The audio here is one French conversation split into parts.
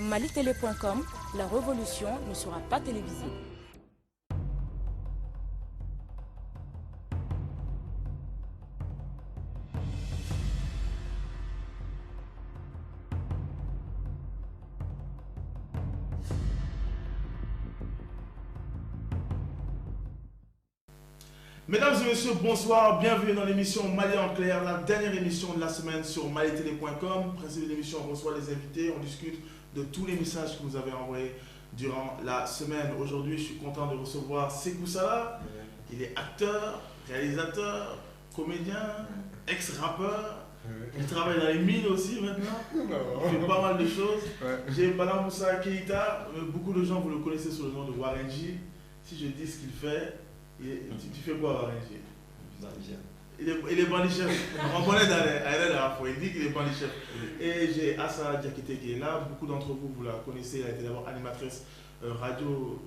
malitélé.com, la révolution ne sera pas télévisée. Mesdames et messieurs, bonsoir, bienvenue dans l'émission Mali en clair, la dernière émission de la semaine sur malitélé.com. Principe de l'émission, on reçoit les invités, on discute de tous les messages que vous avez envoyés durant la semaine. Aujourd'hui, je suis content de recevoir Sékou Salah. Il est acteur, réalisateur, comédien, ex-rappeur. Il travaille dans les mines aussi maintenant. Il fait pas mal de choses. J'ai Bala Moussa Keïta. Beaucoup de gens, vous le connaissez sous le nom de Warenji. Si je dis ce qu'il fait, tu fais quoi, Warenji? Il est bandit chef. On connaît dans la fois. Il dit qu'il est bandit chef. Et j'ai Assa Diakité qui est là. Beaucoup d'entre vous, vous la connaissez. Elle a été d'abord animatrice radio.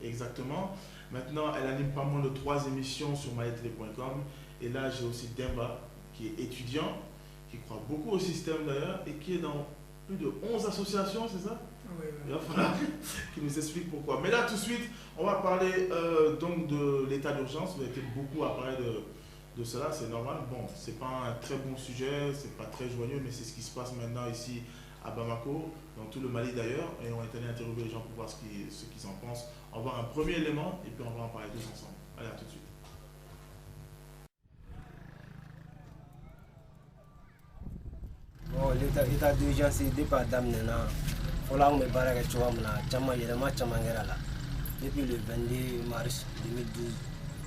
Exactement. Maintenant, elle anime pas moins de 3 émissions sur malitélé.com. Et là, j'ai aussi Demba, qui est étudiant, qui croit beaucoup au système d'ailleurs, et qui est dans plus de 11 associations, c'est ça? Oui. Il va falloir qu'il nous explique pourquoi. Mais là, tout de suite, on va parler donc de l'état d'urgence. Vous avez été beaucoup à parler de cela, c'est normal. Bon, c'est pas un très bon sujet, c'est pas très joyeux, mais c'est ce qui se passe maintenant ici à Bamako, dans tout le Mali d'ailleurs, et on est allé interviewer les gens pour voir ce qu'ils en pensent. On va voir un premier élément, et puis on va en parler tous ensemble. Allez, à tout de suite. Bon, l'état d'urgence est départ d'Amnena. Voilà, on me barre avec Chouamla, Chamaïrama Chamangera. Depuis le 22 mars 2012,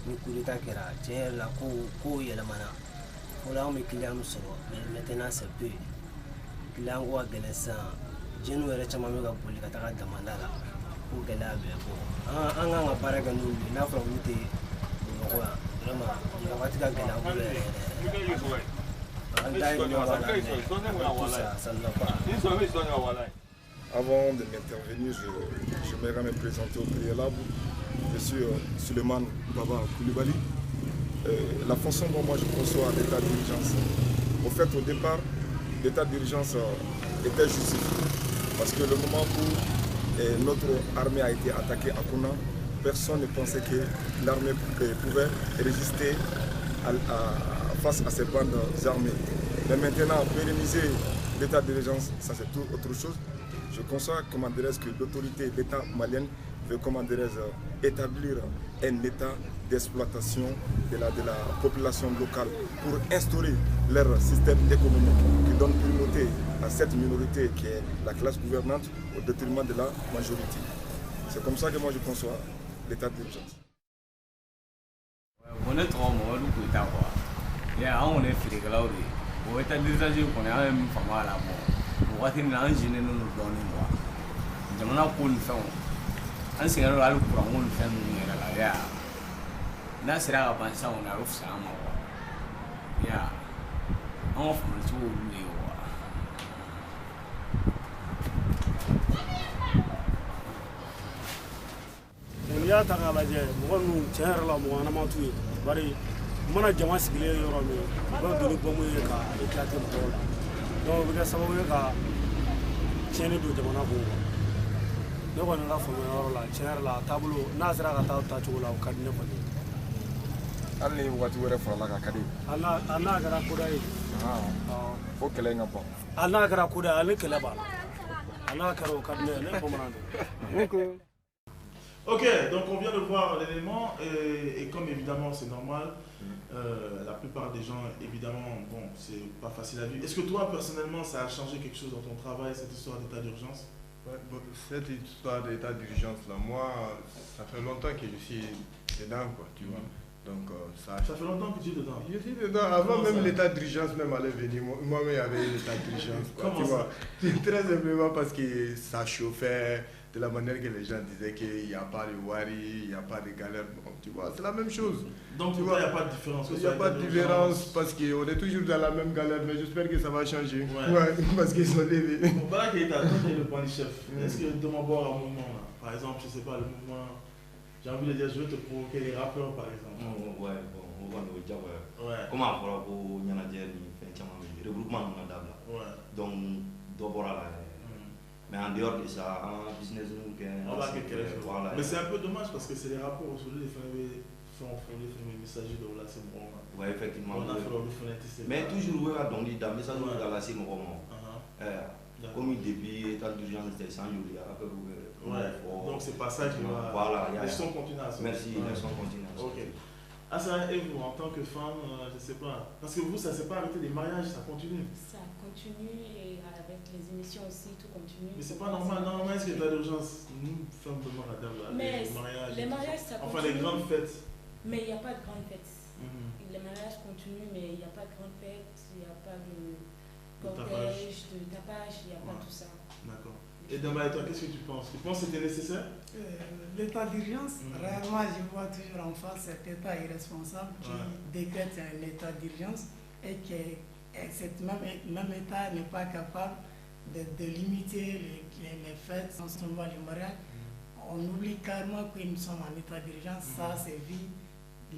nous coup d'état qui a tiens la co Yelamana. Voilà, on me client solo, mais maintenant c'est peu. Client ou à Galessa, Jenou et Chamamega Policatara Damandala, ou Galabe. Un barraga nous, n'a pas goûté. Vraiment, il va te gagner. Avant de m'intervenir, j'aimerais me présenter au préalable. Je suis Suleiman Baba Koulibaly. La façon dont moi je conçois l'état d'urgence, au fait au départ, l'état d'urgence était justifié. Parce que le moment où notre armée a été attaquée à Kouna, personne ne pensait que l'armée pouvait résister face à ces bandes armées. Mais maintenant, pérenniser l'état d'urgence, ça c'est tout autre chose. Je conçois que l'autorité d'État malienne veut établir un état d'exploitation de la population locale pour instaurer leur système économique qui donne priorité à cette minorité qui est la classe gouvernante au détriment de la majorité. C'est comme ça que moi je conçois l'état d'urgence. On est frigolo. On est à l'usage qu'on a un fameux à on va tenir un génie nous donner moi. Je m'en ai pour une femme. Un signal à l'eau pour une femme à la gare. N'a sera à penser on a ouf ça. Ya, on fait le tour du on y a ta galaje, moi nous tiens la moi na matu bari mana jama sigile yoro mi ba do bo mo ka éclater ko la donc bi ga sababu ka tieni do jama na ko ne ko na fo yoro la tiens la tableau na sera ka ta chugo la ka ne ko Ali wati wɛrɛ farala ka kadi ana gara kuda ye fo kɛlɛ ka ban ana gara kuda ale kɛlɛ ba ana karo ka ne ko manande. Ok, donc on vient de voir l'élément et comme évidemment c'est normal, la plupart des gens évidemment, bon, c'est pas facile à vivre. Est-ce que toi personnellement ça a changé quelque chose dans ton travail, cette histoire d'état d'urgence? Cette histoire d'état d'urgence là, moi ça fait longtemps que je suis dedans quoi, tu vois. Donc ça fait longtemps que tu es dedans? Je suis dedans, avant même l'état d'urgence même allait venir, moi-même il y avait l'état d'urgence. Tu vois, très simplement parce que ça chauffait. De la manière que les gens disaient qu'il n'y a pas de wari, il n'y a pas de galère, bon, tu vois, c'est la même chose. Donc tu vois, il n'y a pas de différence. Il n'y a pas de différence parce qu'on est toujours dans la même galère, mais j'espère que ça va changer. Ouais, parce qu'ils sont levés. Bon, voilà qui est toi qui es le point du chef. Est-ce que de m'avoir un mouvement là, par exemple, je ne sais pas, le mouvement, j'ai envie de dire, je veux te provoquer les rappeurs par exemple. Ouais, bon, on va nous dire, comment on va pour Nyanadjer, regroupement, donc, d'abord, Mais en dehors de ça, en business, nous, voilà. Mais c'est un peu dommage parce que c'est les rapports aujourd'hui, les messages de la CMO. Oui, effectivement. On a fait le mais toujours, on a donné des messages de la CMO. Comme depuis l'état d'urgence des 100 jours, il y a un peu donc c'est pas ça qui va. Voilà, laissons continuer à ça. Merci, laissons continuer à ça. Ok. Assa, et vous, en tant que femme, je sais pas. Parce que vous, ça ne s'est pas arrêté les mariages, ça continue. Ça continue et avec les émissions aussi, tout continue. Mais c'est pas normal. Normalement, est-ce qu'il y a d'urgence? Nous, femmes de Moradam, les mariages, ça continue. Enfin, les grandes fêtes. Mais il n'y a pas de grandes fêtes. Les mariages continuent, mais il n'y a pas de grandes fêtes, il n'y a pas de cortège, de tapage, il n'y a pas tout ça. D'accord. Et Damba, toi, qu'est-ce que tu penses? Tu penses que c'était nécessaire? L'état d'urgence, réellement, je vois toujours en face cet état irresponsable qui décrète un état d'urgence et que cet même état n'est pas capable de limiter les fêtes, sans on voit les mariages. On oublie carrément que nous sommes en état d'urgence. Ça, c'est vu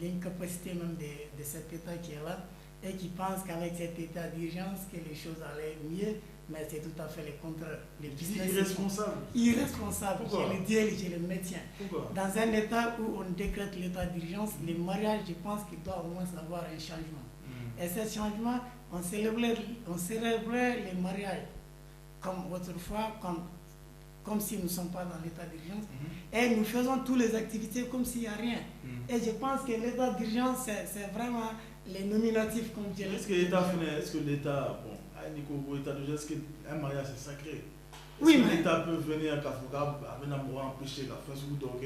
l'incapacité même de cet état qui est là et qui pense qu'avec cet état d'urgence que les choses allaient mieux, mais c'est tout à fait le contraire. Les business irresponsable. Irresponsable, je le maintiens. Pourquoi? Dans un état où on décrète l'état d'urgence, les mariages, je pense qu'il doit au moins avoir un changement. Et ce changement, on célébrait les mariages comme autrefois, comme si nous ne sommes pas dans l'état d'urgence. Et nous faisons toutes les activités comme s'il n'y a rien. Et je pense que l'état d'urgence, c'est vraiment les nominatifs comme je l'ai dit. Est-ce que l'État, bon, l'état d'urgence, est-ce qu'un mariage c'est sacré? Oui, mais l'État peut venir à Kafouka, empêcher la fin, donc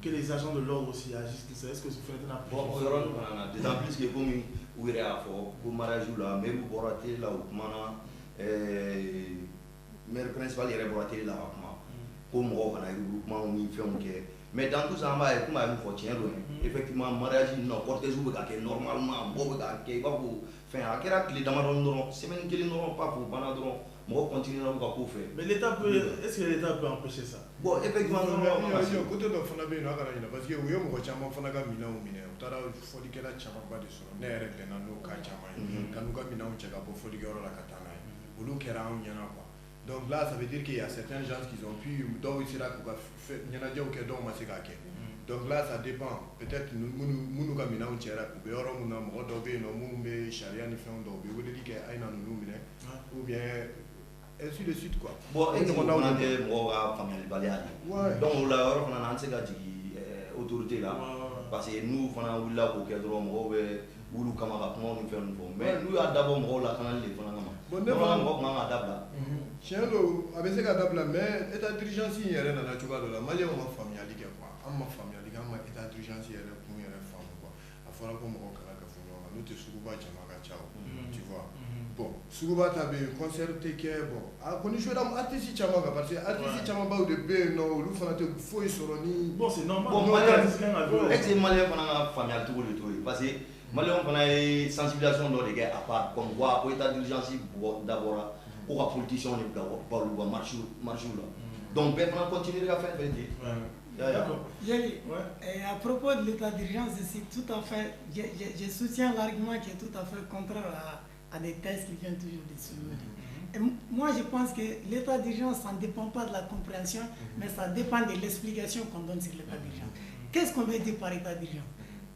que les agents de l'ordre aussi agissent. Est-ce que ce fait un appel? Bon, d'autant plus que comme il y a pour mariage là, mais vous borrez là où maire principal est borré là comme on a eu groupement ou une ferme qui mais dans tout ça, on va effectivement, mariage, non, cortège ou normalement, bon, il va vous faire un caractère, les dames semaine qui n'auront pas pour banadron, moi continuer à vous faire. Mais l'État peut, est-ce que l'État peut empêcher ça? Bon, effectivement, non, côté de Fonabe, parce que oui, on va chamber Fonaga Mina ou Mina, on a fait la chambre de son air et non, Kanuka Mina ou Chaka pour Foligoro la Katana, ou look around Yanapa. Donc là, ça veut dire qu'il y a certains gens qui ont pu, donc il sera il y en a déjà qui ont massacré. Donc là, ça dépend. Peut-être nous nous mina un tiers ou bien on a modobé nos mumbe charia ni fait un dobé ou dit que aïna nous ou bien ainsi de suite quoi. Bon, et on a des mots à famille baléari. Donc là, on a un ségat autorité là. Parce que nous, on a eu là pour qu'elle droit ou nous camarades nous faire une forme. Mais nous a d'abord mon là quand les font bon, on a d'abord. Tiens-le, avec ces gars mais état d'urgence, il y a rien à la chocolat de la Mali, on va familier quoi. On va familier, on va état d'urgence, il y a pour une femme quoi. À faire comme on a nous te Suruba, tu vois. Bon, Suruba, tu as un concert, bon. À condition d'artiste, Chamaga, parce que artiste Chamaga ou de B, non, nous faisons des faux et bon, c'est normal. Bon, est-ce que Malien a familial tout le tout? Parce que Malien a une sensibilisation dans les gars à part, comme quoi, pour état d'urgence, d'abord. Pour la politicien, on est pas le marché là. Donc, ben, on continue à faire Et à propos de l'état d'urgence, je soutiens l'argument qui est tout à fait contraire à des thèses qui viennent toujours de soulever. Et moi, je pense que l'état d'urgence, ça ne dépend pas de la compréhension, mais ça dépend de l'explication qu'on donne sur l'état d'urgence. Qu'est-ce qu'on veut dire par état d'urgence?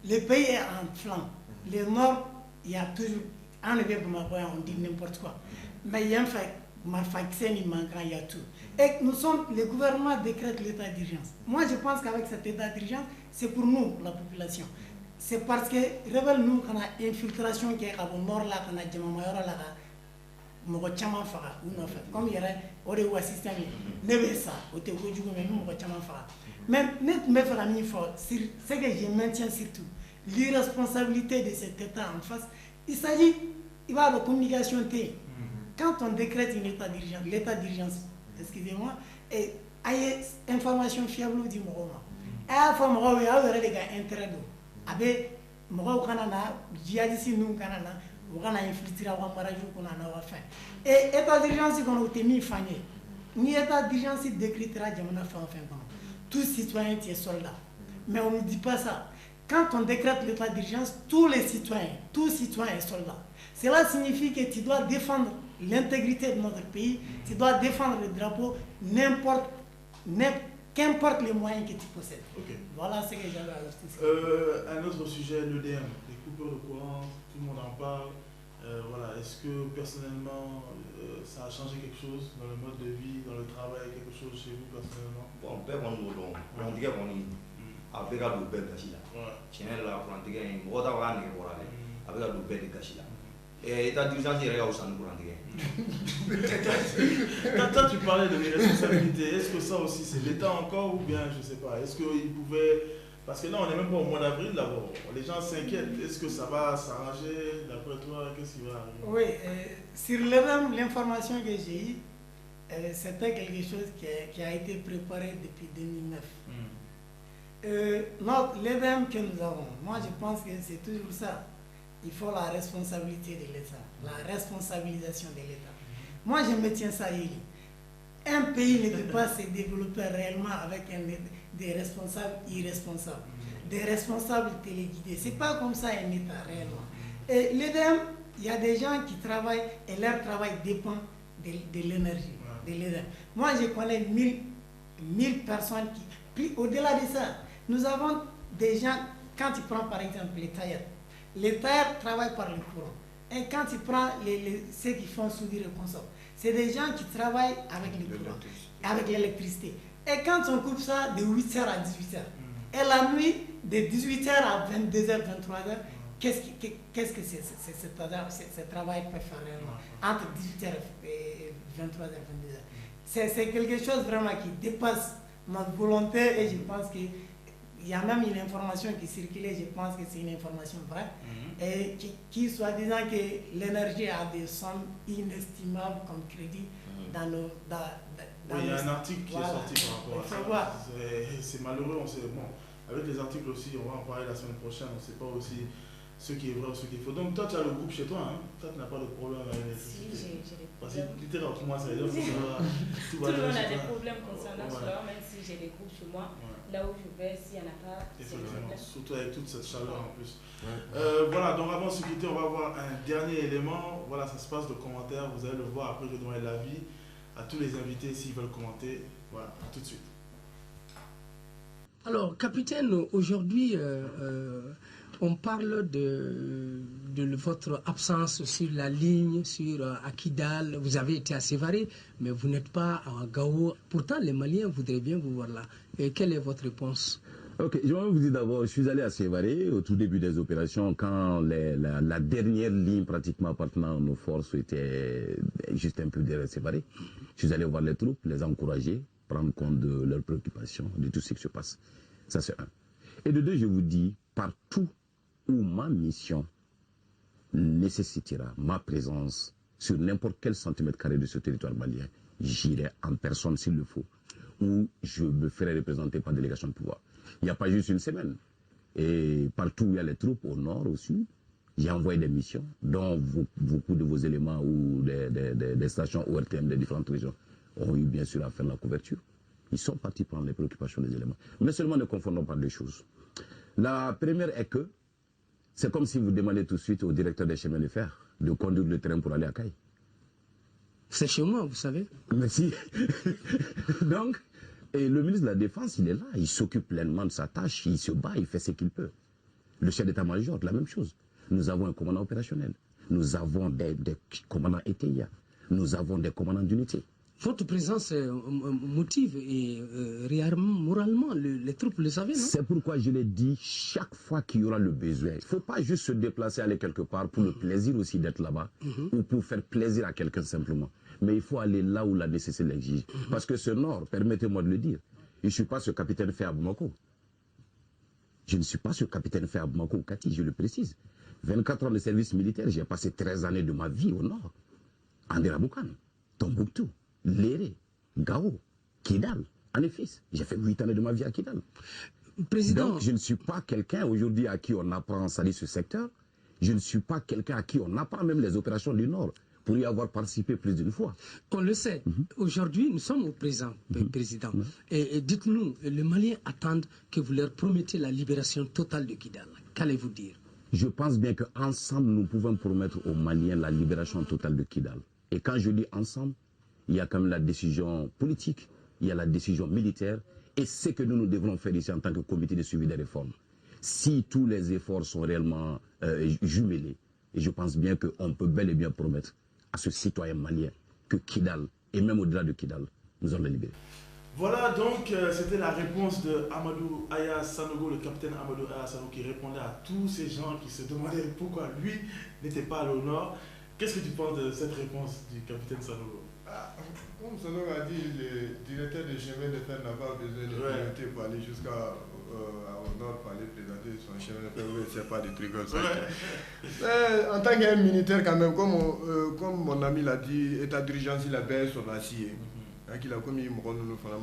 Le pays est en flanc. Le nord, il y a toujours, en effet, on dit n'importe quoi. Mais il y a un fait, il y a tout. Et nous sommes, le gouvernement décrète l'état d'urgence. Moi, je pense qu'avec cet état d'urgence, c'est pour nous, la population. C'est parce que, révèle nous qu'on a infiltration qui est au nord là, qu'on a Djamamayora là, comme il y aurait, on est au système, ne ça, au te mais nous, ce que je maintiens surtout, l'irresponsabilité de cet état en face, il s'agit, il va avoir la communication. Quand on décrète un état d'urgence, l'état d'urgence, excusez-moi, et il y a information fiable du Moroma. Et à la fois, il y a des gars intérêts. Avec Moro Kanana, djihadistes nous Kanana, on a infiltré à Wamarajou qu'on a fait. Et état d'urgence qu'on a été mis fagné. Ni état d'urgence décrétera Djamana fin. Tous citoyens sont soldats. Mais on ne dit pas ça. Quand on décrète l'état d'urgence, tous citoyens sont soldats. Cela signifie que tu dois défendre l'intégrité de notre pays, tu dois défendre le drapeau qu'importe les moyens que tu possèdes. Okay. Voilà ce que j'avais à dire. Un autre sujet, l'EDM, les coupures de courant, tout le monde en parle. Voilà. Est-ce que personnellement, ça a changé quelque chose dans le mode de vie, dans le travail, quelque chose chez vous personnellement? Bon, père, on dit qu'on est avec la double gâchis là. Tiens, la frontière, on va avoir un niveau avec la double gâchis là. Et ta dirigeance, il y a aussi un frontière. Quand tu parlais de mes responsabilités, est-ce que ça aussi c'est l'État encore ou bien je sais pas? Est-ce qu'ils pouvaient. Parce que là on n'est même pas au mois d'avril d'abord. Les gens s'inquiètent. Est-ce que ça va s'arranger? D'après toi, qu'est-ce qui va arriver? Oui, sur l'information que j'ai eue, c'était quelque chose qui a été préparé depuis 2009. L'EDEM que nous avons, moi je pense que c'est toujours ça. Il faut la responsabilité de l'État, la responsabilisation de l'État. Moi, je me tiens ça, un pays ne peut pas se développer réellement avec des responsables irresponsables, des responsables téléguidés. Ce n'est pas comme ça un État réellement. Et l'EDEM, il y a des gens qui travaillent et leur travail dépend de l'énergie, de l'EDEM. Moi, je connais 1000 personnes qui... Au-delà de ça, nous avons des gens, quand tu prends par exemple les tailleurs, les tailleurs travaillent par le courant. Et quand tu prends ceux qui font soudure et consomme, c'est des gens qui travaillent avec le courant, avec l'électricité. Et quand on coupe ça de 8h à 18h, et la nuit, de 18h à 22h, 23h, qu'est-ce que ce travail peut faire entre 18h et 23h, 22h? C'est quelque chose vraiment qui dépasse notre volonté et je pense que il y a même une information qui circulait, je pense que c'est une information vraie, et qui soit disant que l'énergie a des sommes inestimables comme crédit dans nos... Il y a un article qui est sorti par rapport à ça. C'est malheureux, on sait, bon, avec les articles aussi, on va en parler la semaine prochaine, on ne sait pas aussi ce qui est vrai ou ce qu'il faut. Donc toi, tu as le groupe chez toi, hein? Toi, tu n'as pas de problème avec l'électricité. Si, j'ai des problèmes. Parce que littéralement, ça veut dire que tout le monde a des problèmes concernant cela, même si j'ai des groupes chez moi. Là où je vais, s'il n'y en a pas, c'est le problème. Surtout avec toute cette chaleur en plus. Voilà, donc avant de se quitter, on va voir un dernier élément. Voilà, ça se passe de commentaires, vous allez le voir. Après, je vais demander l'avis à tous les invités s'ils veulent commenter. Voilà, à tout de suite. Alors, capitaine, aujourd'hui, on parle de votre absence sur la ligne, à Kidal. Vous avez été à Sévaré, mais vous n'êtes pas à Gao. Pourtant, les Maliens voudraient bien vous voir là. Et quelle est votre réponse? Ok, je vais vous dire d'abord, je suis allé à Sévaré au tout début des opérations, quand la dernière ligne pratiquement appartenant à nos forces était juste un peu derrière Sévaré. Je suis allé voir les troupes, les encourager, prendre compte de leurs préoccupations, de tout ce qui se passe. Ça, c'est un. Et de deux, je vous dis, partout où ma mission nécessitera ma présence sur n'importe quel centimètre carré de ce territoire malien, j'irai en personne s'il le faut, ou je me ferai représenter par délégation de pouvoir. Il n'y a pas juste une semaine. Et partout où il y a les troupes, au nord, au sud, j'ai envoyé des missions, dont beaucoup de vos éléments ou des stations ORTM des différentes régions ont eu bien sûr à faire la couverture. Ils sont partis prendre les préoccupations des éléments. Mais seulement ne confondons pas deux choses. La première est que c'est comme si vous demandez tout de suite au directeur des chemins de fer de conduire le train pour aller à Caille. C'est chez moi, vous savez. Merci. Donc, et le ministre de la Défense, il est là, il s'occupe pleinement de sa tâche, il se bat, il fait ce qu'il peut. Le chef d'état-major, la même chose. Nous avons un commandant opérationnel, nous avons des commandants ETIA, nous avons des commandants d'unité. Votre présence motive et réarme moralement les troupes, vous le savez, non? C'est pourquoi je l'ai dit, chaque fois qu'il y aura le besoin. Il ne faut pas juste se déplacer, aller quelque part pour le plaisir aussi d'être là-bas, ou pour faire plaisir à quelqu'un simplement. Mais il faut aller là où la nécessité l'exige. Parce que ce nord, permettez-moi de le dire, je ne suis pas ce capitaine fait à Bamako. Je ne suis pas ce capitaine fait à Bamako ou Kati, je le précise. 24 ans de service militaire, j'ai passé 13 années de ma vie au nord. Andera-Boukan, Tombouctou, Léré, Gao, Kidal, Anefis. J'ai fait 8 années de ma vie à Kidal. Président... Donc je ne suis pas quelqu'un aujourd'hui à qui on apprend à salir ce secteur. Je ne suis pas quelqu'un à qui on apprend même les opérations du Nord pour y avoir participé plus d'une fois. On le sait. Aujourd'hui, nous sommes au présent, président. Et dites-nous, les Maliens attendent que vous leur promettez la libération totale de Kidal. Qu'allez-vous dire? Je pense bien qu'ensemble, nous pouvons promettre aux Maliens la libération totale de Kidal. Et quand je dis ensemble, il y a quand même la décision politique, il y a la décision militaire, et ce que nous devons faire ici en tant que comité de suivi des réformes. Si tous les efforts sont réellement jumelés, et je pense bien qu'on peut bel et bien promettre à ce citoyen malien que Kidal, et même au-delà de Kidal, nous allons le libérer. Voilà, donc c'était la réponse de Amadou Aya Sanogo, le capitaine Amadou Aya Sanogo, qui répondait à tous ces gens qui se demandaient pourquoi lui n'était pas allé au nord. Qu'est-ce que tu penses de cette réponse du capitaine Sanogo? Comme Sanogo a dit, le directeur de chemin de fer n'a pas besoin de piloter pour aller jusqu'au nord pour aller présenter son chemin de fer. Oui, c'est pas des trucs comme ça. En tant qu'un militaire, quand même, comme mon ami l'a dit, état d'urgence, il a baissé sur l'acier. Qu'il a commis mon rôle, nous faisons à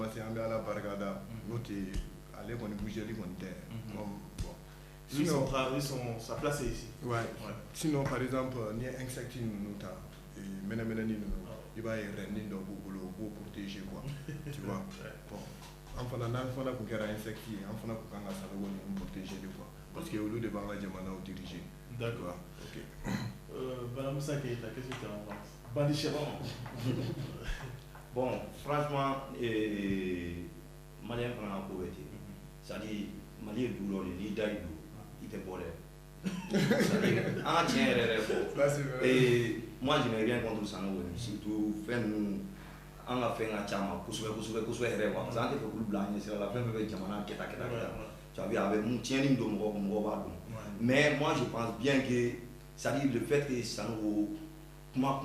la barricade, nous allons bouger les terres. Sinon, sa place est ici. Ouais. Sinon, par exemple, il y a un insecte qui nous a, il va y avoir pour protéger quoi. Tu vois. Bon. Enfin, on a un insecte qui on a protéger des fois. Parce que au lieu de Bangla Djamana au diriger. D'accord. Ok. Balamoussa Keita, qu'est-ce que tu en penses? Bandicheron. Bon, franchement, Malien prend un peu. C'est-à-dire, Malien douleur, il daille il était bon. C'est-à-dire, en tient et moi, je n'ai rien contre ça. Surtout, faire nous, en a fait un chama, cousoué, parce que fait plus blanc, c'est la fin de Jamana, qui tu as vu avec mon tien, mais moi, je pense bien que, c'est-à-dire, le fait que ça nous. Kuma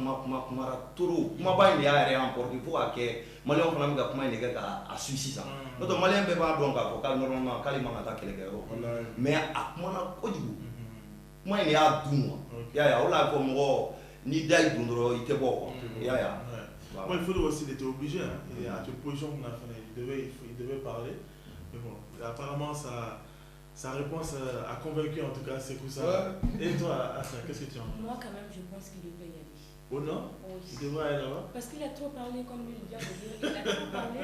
toro kuma ba ni ya yɛrɛ emporter fo ka kɛ maliyɛnw fana bɛ ka kuma in de kɛ k'a su sisan n'o tɛ maliyɛn bɛɛ b'a dɔn k'a fɔ k'ale normalement k'ale man ka taa kɛlɛkɛyɔrɔ mais a kumana kojugu kuma in de y'a dun quoi y'a ye o la fɔ mɔgɔ ni da y'i dun dɔrɔn i tɛ bɔ quoi y'a ye. Moi, il faut aussi, il était obligé, hein. Et à toute position qu'on a fait, il devait parler, mais bon, apparemment sa réponse a convaincu en tout cas c'est pour ça. Et toi, Assa, qu'est-ce que tu en penses? Moi quand même je pense qu'il devrait y aller. Oh non? Oui. Il devrait aller là-bas? Parce qu'il a trop parlé comme lui vient de dire, il a trop parlé.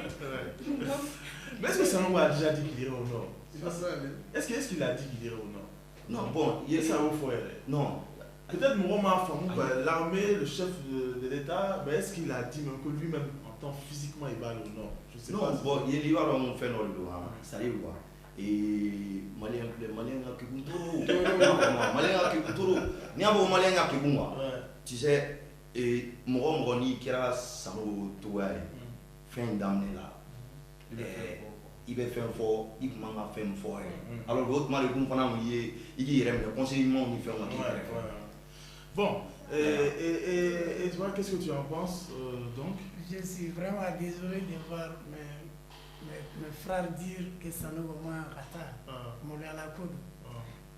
Mais est-ce que Sanogo a déjà dit qu'il irait au nord? Est-ce qu'il a dit qu'il irait au nord? Non, bon, il est ça au foyer. Non. Peut-être Mouroma Famou, l'armée, le chef de l'État, mais est-ce qu'il a dit même que lui-même en tant physiquement il va aller au nord? Je sais pas. Non, bon, il va dans fait nord, ça y est quoi. Et Malien a tu sais, et Moroni qui a Sanogo Touaï, fin d'amener là. Il va faire fort, il m'a fait fort. Alors l'autre mal il dit le conseillement il fait bon, et toi, qu'est-ce que tu en penses donc? Je suis vraiment désolé de voir mes frères dire que Sanogo m'a un retard.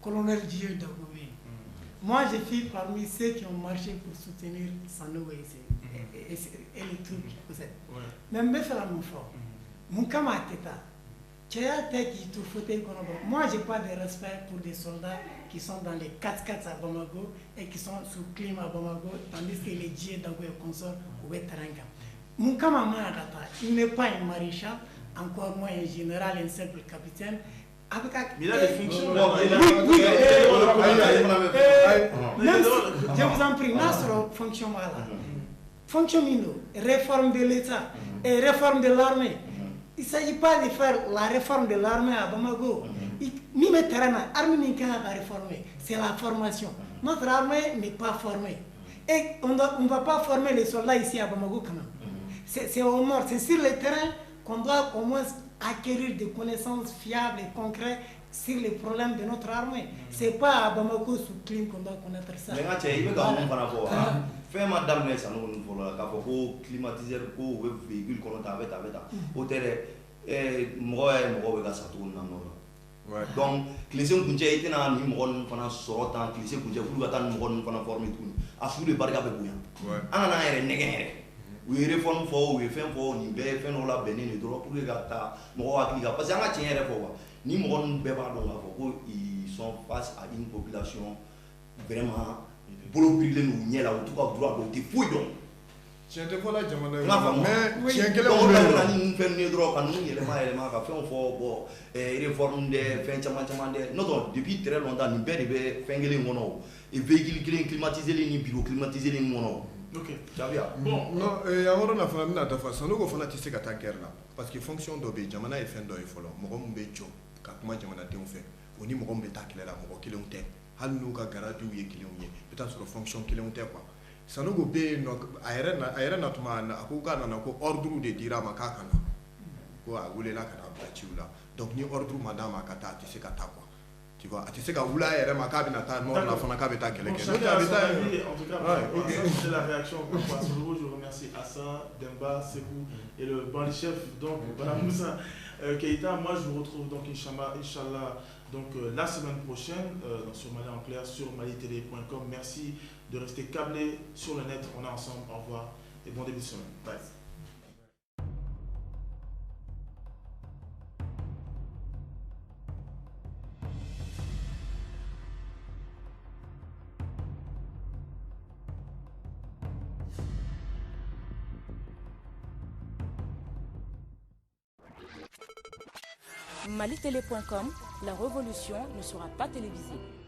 Colonel Dieu Dagobé. Moi, je suis parmi ceux qui ont marché pour soutenir Sanogo et les trucs qui possèdent. Mais je vais faire mon frère. Mon camarade, moi, je n'ai pas de respect pour des soldats qui sont dans les 4x4 à Bamako et qui sont sous clim à Bamako, tandis que les Dieu Dagobé et consorts au Teranga. Mon camarade, il n'est pas un maréchal, encore moins un général, un simple capitaine. Il a des fonctions. Je vous en prie, notre fonction là. Fonction mino, réforme de l'État et réforme de l'armée. Il ne s'agit pas de faire la réforme de l'armée à Bamako. L'armée n'est pas réformer, c'est la formation. Notre armée n'est pas formée. Et on ne va pas former les soldats ici à Bamako quand même. C'est au nord, c'est sur le terrain qu'on doit au moins acquérir des connaissances fiables et concrètes sur les problèmes de notre armée. Ce n'est pas à Bamako sous clim qu'on doit connaître ça. Fais ma dame, ça nous faut climatiser le véhicule qu'on a avec au terrain. Moi, ça tourne. Donc, les gens qui étaient dans le monde pendant ce temps, les gens qui voulu attendre le monde pendant former tout, à sous les barrières de bouillon. On a un négé. Oui, réforme fort, oui, fait fort, ni bé, fait non la bénin, ni droit pour les gars, moi, parce que on tient fort. Ni mon béba donc, ils sont face à une population vraiment brûlée, nous n'y est là, en tout cas, droit de fouille donc. Tiens, tu vois là, mais tiens, quel est le fait ni droit, quand nous, il y a les marques à faire fort, bon, réforme des fins, non, depuis très longtemps, ni bé, fait les monos, et véhicules climatisés, les bureaux climatisés, les monos. Ok. Bon, non, il y a un enfant qui a fait ça. Nous avons fait cette guerre là. Parce que fonction d'obé, Jamana est fait d'oeil follow. Mogom Bejo, Kakuma Jamana Déonfait. On y Mogom Beta qui est là, Mogo Kilonte. Hanuka Garadu et Kilonye. Peut-être sur fonction Kilonte quoi. Ça nous obé, Aérien Atman, Akuka Nanako, ordre de Dira Makakana. Quoi, vous l'avez là, Kadabachula. Donc, ni ordre Madame Akata, tu sais Kata quoi. Tu vois, tu sais qu'à Oula et Remakabinata, non, la Fonakabeta, qu'elle est. En tout cas, c'est la réaction. Je remercie Assa, Demba, Sekou et le bandit chef, donc Madame Moussa Keïta. Moi, je vous retrouve donc, Inch'Allah, donc la semaine prochaine sur Mali en clair, sur malitélé.com. Merci de rester câblé sur le net. On est ensemble. Au revoir et bon début de semaine. Bye. Malitélé.com, la révolution ne sera pas télévisée.